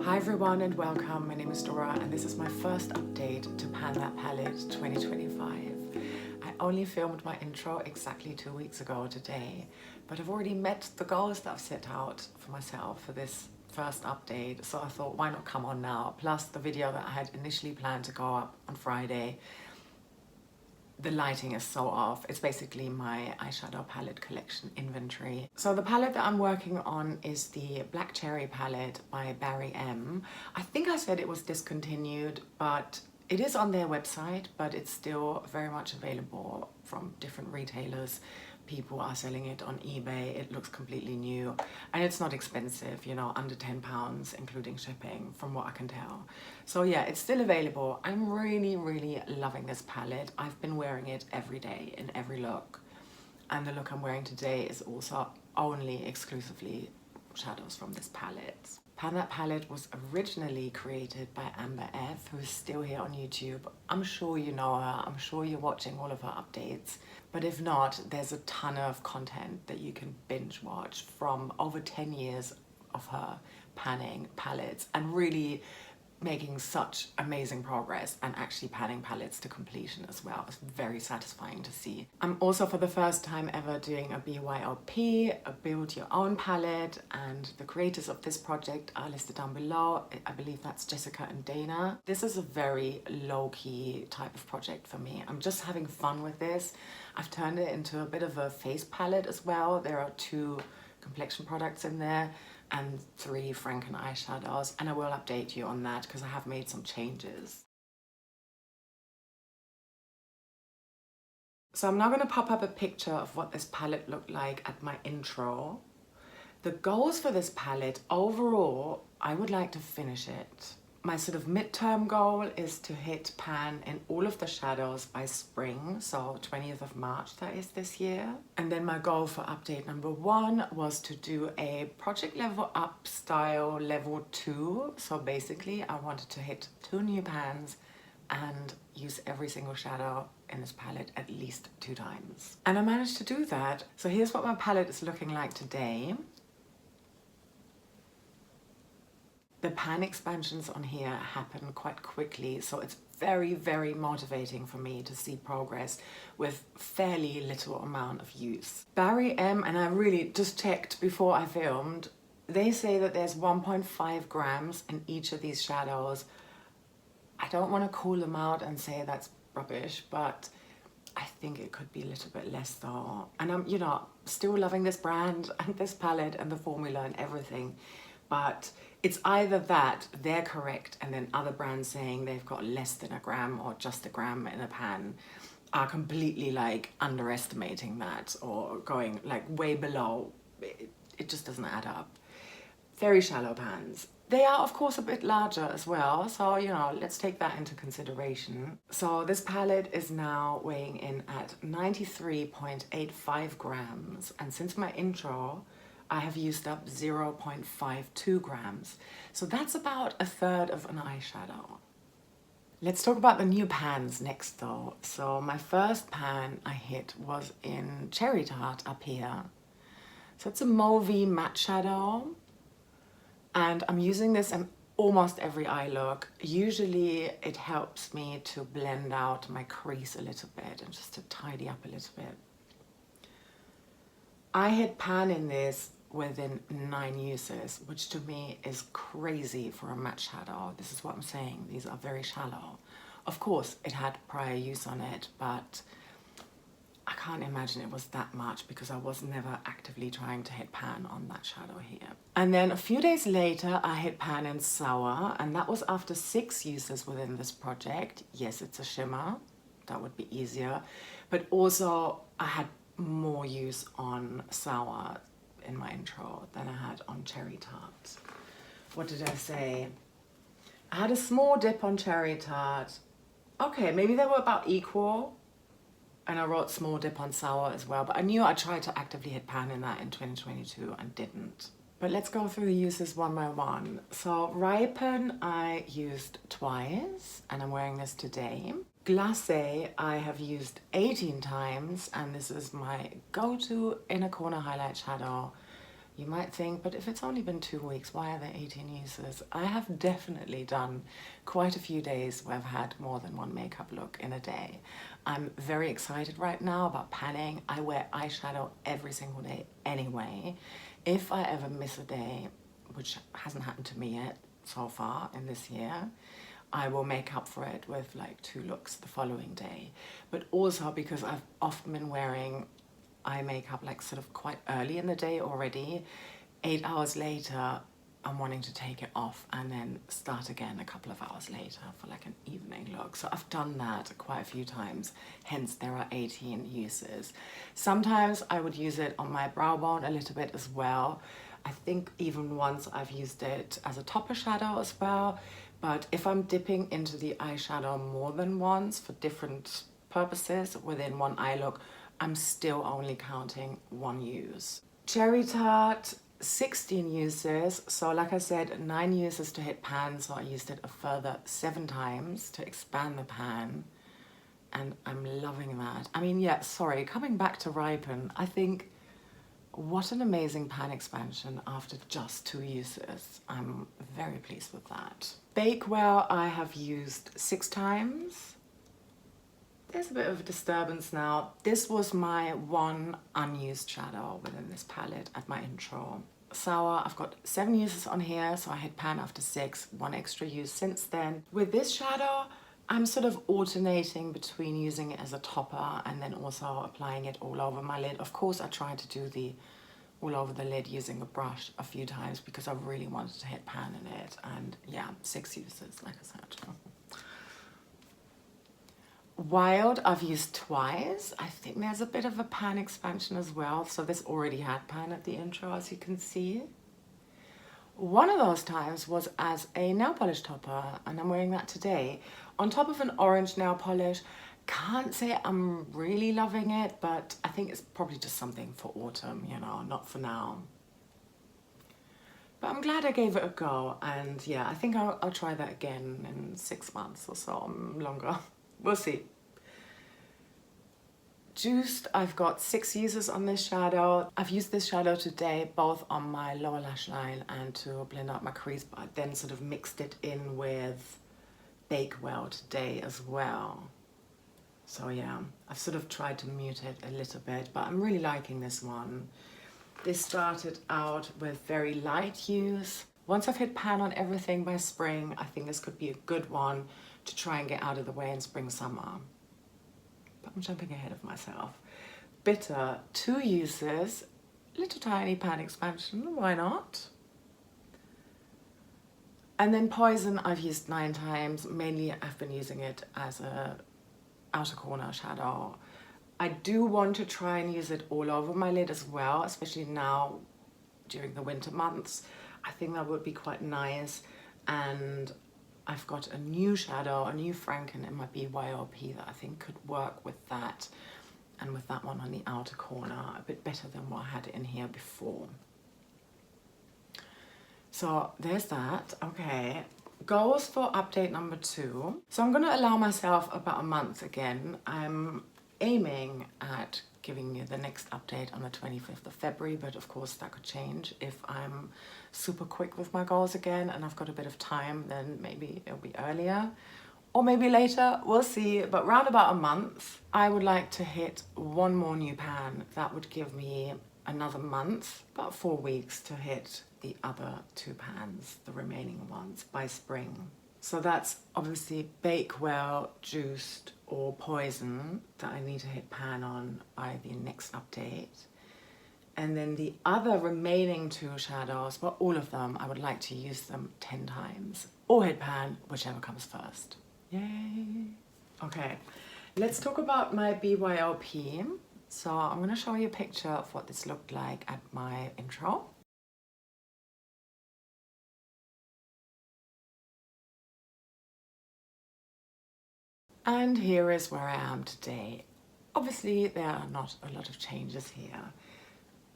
Hi everyone and welcome, my name is Dora and this is my first update to Pan That Palette 2025. I only filmed my intro exactly 2 weeks ago today, but I've already met the goals that I've set out for myself for this first update, so I thought why not come on now. Plus the video that I had initially planned to go up on Friday, the lighting is so off. It's basically my eyeshadow palette collection inventory. So the palette that I'm working on is the Black Cherry palette by Barry M. I think I said it was discontinued, but it is on their website, but it's still very much available from different retailers. People are selling it on eBay. It looks completely new and it's not expensive, you know, under £10 including shipping from what I can tell. So yeah, it's still available. I'm really loving this palette. I've been wearing it every day in every look, and the look I'm wearing today is also only exclusively shadows from this palette. Pan That Palette was originally created by Amber F, who's still here on YouTube. I'm sure you know her, I'm sure you're watching all of her updates, but if not, there's a ton of content that you can binge watch from over 10 years of her panning palettes and really making such amazing progress and actually panning palettes to completion as well. It's very satisfying to see. I'm also for the first time ever doing a BYOP, a build your own palette, and the creators of this project are listed down below. I believe that's Jessica and Dana. This is a very low-key type of project for me. I'm just having fun with this. I've turned it into a bit of a face palette as well. There are 2 complexion products in there and 3 Franken eyeshadows, and I will update you on that because I have made some changes. So I'm now going to pop up a picture of what this palette looked like at my intro. The goals for this palette, overall, I would like to finish it. My sort of midterm goal is to hit pan in all of the shadows by spring, so 20th of March that is this year. And then my goal for update number 1 was to do a project level up style level 2. So basically I wanted to hit 2 new pans and use every single shadow in this palette at least 2 times. And I managed to do that. So here's what my palette is looking like today. The pan expansions on here happen quite quickly, so it's very motivating for me to see progress with fairly little amount of use. Barry M, and I really just checked before I filmed, they say that there's 1.5 grams in each of these shadows. I don't want to call them out and say that's rubbish, but I think it could be a little bit less though. And I'm, you know, still loving this brand and this palette and the formula and everything, but it's either that they're correct and then other brands saying they've got less than a gram or just a gram in a pan are completely like underestimating that or going like way below. It just doesn't add up. Very shallow pans. They are of course a bit larger as well, so you know, let's take that into consideration. So this palette is now weighing in at 93.85 grams, and since my intro I have used up 0.52 grams. So that's about 1/3 of an eyeshadow. Let's talk about the new pans next though. So my first pan I hit was in Cherry Tart up here. So it's a mauvey matte shadow, and I'm using this in almost every eye look. Usually it helps me to blend out my crease a little bit and just to tidy up a little bit. I hit pan in this within 9 uses, which to me is crazy for a matte shadow. This is what I'm saying, these are very shallow. Of course it had prior use on it, but I can't imagine it was that much because I was never actively trying to hit pan on that shadow here. And then a few days later I hit pan in Sour, and that was after 6 uses within this project. Yes, it's a shimmer, that would be easier, but also I had more use on Sour in my intro than I had on Cherry Tart. What did I say? I had a small dip on Cherry Tart. Okay, maybe they were about equal, and I wrote small dip on Sour as well, but I knew I tried to actively hit pan in that in 2022 and didn't. But let's go through the uses one by one. So Ripen I used twice, and I'm wearing this today. Glacé I have used 18 times, and this is my go-to inner corner highlight shadow. You might think, but if it's only been 2 weeks, why are there 18 uses? I have definitely done quite a few days where I've had more than one makeup look in a day. I'm very excited right now about panning. I wear eyeshadow every single day anyway. If I ever miss a day, which hasn't happened to me yet so far in this year, I will make up for it with like 2 looks the following day. But also because I've often been wearing eye makeup like sort of quite early in the day already, 8 hours later I'm wanting to take it off and then start again a couple of hours later for like an evening look. So I've done that quite a few times, hence there are 18 uses. Sometimes I would use it on my brow bone a little bit as well. I think even once I've used it as a topper shadow as well. But if I'm dipping into the eyeshadow more than once for different purposes within one eye look, I'm still only counting 1 use. Cherry Tart, 16 uses. So like I said, 9 uses to hit pan. So I used it a further 7 times to expand the pan. And I'm loving that. I mean, yeah, sorry, coming back to Ripen, I think what an amazing pan expansion after just 2 uses. I'm very pleased with that. Bakewell I have used 6 times. There's a bit of a disturbance now. This was my one unused shadow within this palette at my intro. Sour, I've got 7 uses on here, so I hit pan after 6, 1 extra use since then. With this shadow, I'm sort of alternating between using it as a topper and then also applying it all over my lid. Of course, I tried to do the all over the lid using a brush a few times because I really wanted to hit pan in it. And yeah, 6 uses, like I said. Wild I've used twice. I think there's a bit of a pan expansion as well. So this already had pan at the intro, as you can see. One of those times was as a nail polish topper, and I'm wearing that today. On top of an orange nail polish. Can't say I'm really loving it, but I think it's probably just something for autumn, you know, not for now. But I'm glad I gave it a go, and yeah, I think I'll try that again in 6 months or so, longer. We'll see. Juiced, I've got 6 uses on this shadow. I've used this shadow today both on my lower lash line and to blend out my crease, but I then sort of mixed it in with Bakewell today as well. So yeah, I've sort of tried to mute it a little bit, but I'm really liking this one. This started out with very light use. Once I've hit pan on everything by spring, I think this could be a good one to try and get out of the way in spring, summer. But I'm jumping ahead of myself. Bitter, 2 uses, little tiny pan expansion, why not? And then Poison I've used 9 times. Mainly I've been using it as a outer corner shadow. I do want to try and use it all over my lid as well, especially now during the winter months. I think that would be quite nice. And I've got a new shadow, a new Franken in my BYOP that I think could work with that, and with that one on the outer corner a bit better than what I had in here before. So there's that. Okay, goals for update number 2. So I'm gonna allow myself about a month again. I'm aiming at giving you the next update on the 25th of February, but of course that could change if I'm super quick with my goals again and I've got a bit of time, then maybe it'll be earlier or maybe later, we'll see. But round about a month, I would like to hit 1 more new pan. That would give me another month, about 4 weeks to hit the other 2 pans, the remaining ones, by spring. So that's obviously Bakewell, Juiced or Poison that I need to hit pan on by the next update. And then the other remaining 2 shadows, well, all of them, I would like to use them 10 times or hit pan, whichever comes first. Yay! Okay, let's talk about my BYOP. So I'm going to show you a picture of what this looked like at my intro. And here is where I am today. Obviously, there are not a lot of changes here.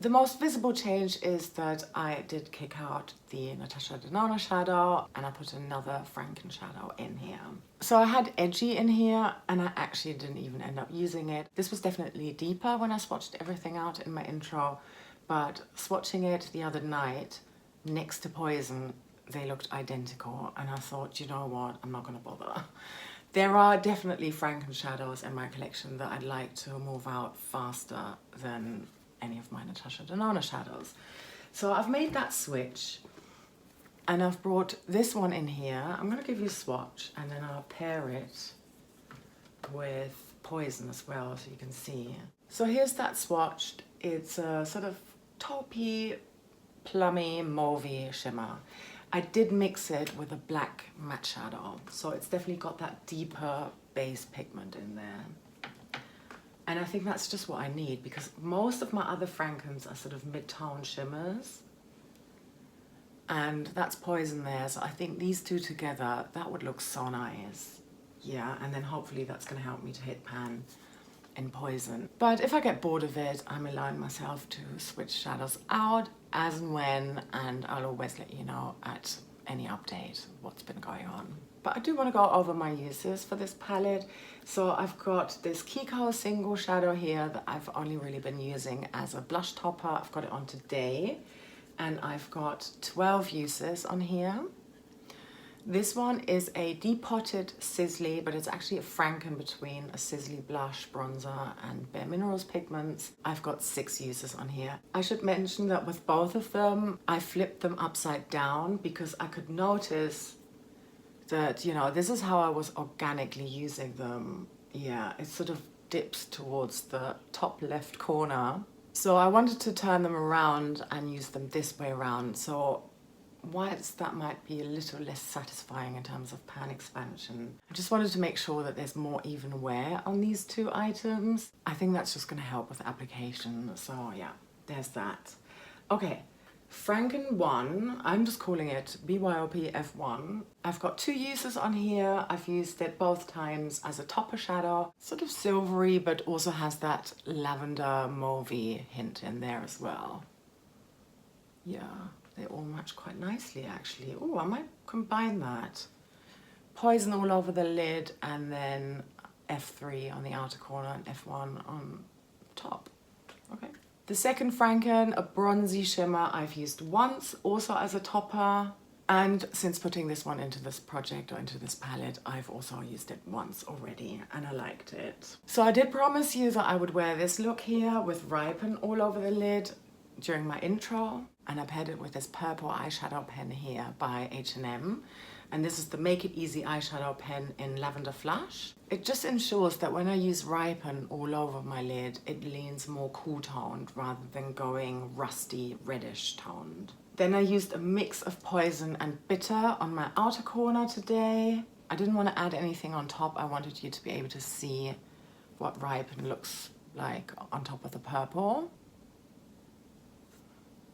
The most visible change is that I did kick out the Natasha Denona shadow and I put another Franken shadow in here. So I had Edgy in here and I actually didn't even end up using it. This was definitely deeper when I swatched everything out in my intro, but swatching it the other night next to Poison, they looked identical, and I thought, you know what, I'm not gonna bother. There are definitely Franken shadows in my collection that I'd like to move out faster than any of my Natasha Denona shadows. So I've made that switch, and I've brought this one in here. I'm gonna give you a swatch, and then I'll pair it with Poison as well, so you can see. So here's that swatched. It's a sort of taupey, plummy, mauvey shimmer. I did mix it with a black matte shadow, so it's definitely got that deeper base pigment in there. And I think that's just what I need, because most of my other Frankens are sort of mid-tone shimmers. And that's Poison there, so I think these two together, that would look so nice. Yeah, and then hopefully that's gonna help me to hit pan in Poison. But if I get bored of it, I'm allowing myself to switch shadows out as and when, and I'll always let you know at any update what's been going on. But I do want to go over my uses for this palette. So I've got this Kiko single shadow here that I've only really been using as a blush topper. I've got it on today, and I've got 12 uses on here. This one is a depotted Sizzly, but it's actually a Franken between a Sizzly blush, bronzer, and Bare Minerals pigments. I've got 6 uses on here. I should mention that with both of them, I flipped them upside down because I could notice that, you know, this is how I was organically using them. Yeah, it sort of dips towards the top left corner. So I wanted to turn them around and use them this way around. So whilst that might be a little less satisfying in terms of pan expansion, I just wanted to make sure that there's more even wear on these two items. I think that's just going to help with application. So yeah, there's that. Okay, Franken 1, I'm just calling it BYOP F1. I've got 2 uses on here. I've used it both times as a topper shadow, sort of silvery, but also has that lavender mauvey hint in there as well. Yeah. They all match quite nicely, actually. Oh, I might combine that. Poison all over the lid, and then F3 on the outer corner and F1 on top. Okay. The second Franken, a bronzy shimmer, I've used once, also as a topper. And since putting this one into this project or into this palette, I've also used it once already, and I liked it. So I did promise you that I would wear this look here with Ripen all over the lid during my intro, and I paired it with this purple eyeshadow pen here by H&M, and this is the Make It Easy eyeshadow pen in Lavender Flush. It just ensures that when I use Ripen all over my lid, it leans more cool toned rather than going rusty reddish toned. Then I used a mix of Poison and Bitter on my outer corner today. I didn't want to add anything on top. I wanted you to be able to see what Ripen looks like on top of the purple.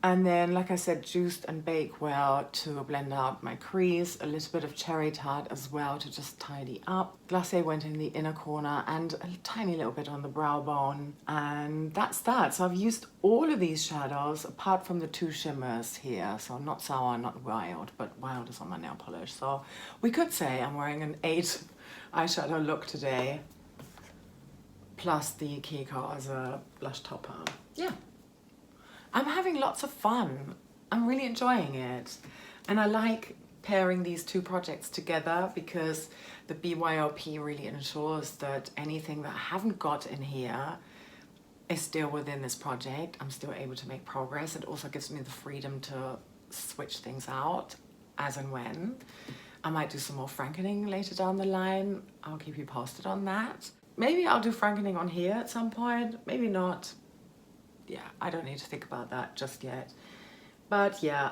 And then, like I said, juiced and bake well to blend out my crease. A little bit of cherry tart as well to just tidy up. Glacé went in the inner corner and a tiny little bit on the brow bone. And that's that. So I've used all of these shadows apart from the 2 shimmers here. So not Sour, not Wild, but Wild is on my nail polish. So we could say I'm wearing an 8 eyeshadow look today, plus the Kiko as a blush topper. Yeah. I'm having lots of fun. I'm really enjoying it. And I like pairing these 2 projects together because the BYOP really ensures that anything that I haven't got in here is still within this project. I'm still able to make progress. It also gives me the freedom to switch things out as and when. I might do some more Frankening later down the line. I'll keep you posted on that. Maybe I'll do Frankening on here at some point, maybe not. Yeah, I don't need to think about that just yet. But yeah,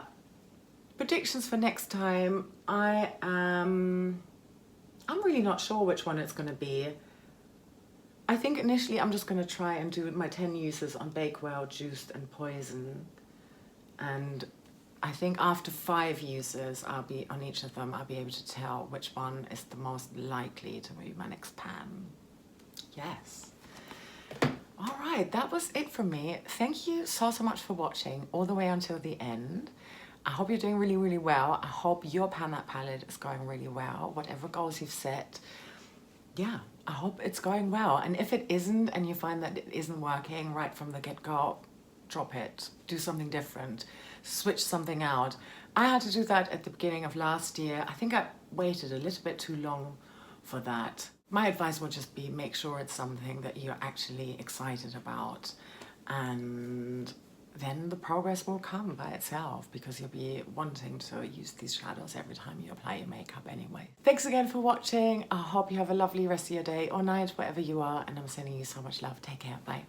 predictions for next time. I'm really not sure which one it's going to be. I think initially I'm just going to try and do my 10 uses on Bakewell, Juiced, and Poison. And I think after 5 uses, I'll be on each of them, I'll be able to tell which one is the most likely to be my next pan. Yes. All right, that was it from me. Thank you so much for watching all the way until the end. I hope you're doing really, really well. I hope your Pan That palette is going really well. Whatever goals you've set, yeah, I hope it's going well. And if it isn't, and you find that it isn't working right from the get-go, drop it, do something different, switch something out. I had to do that at the beginning of last year. I think I waited a little bit too long for that. My advice would just be make sure it's something that you're actually excited about, and then the progress will come by itself because you'll be wanting to use these shadows every time you apply your makeup anyway. Thanks again for watching. I hope you have a lovely rest of your day or night, wherever you are, and I'm sending you so much love. Take care. Bye.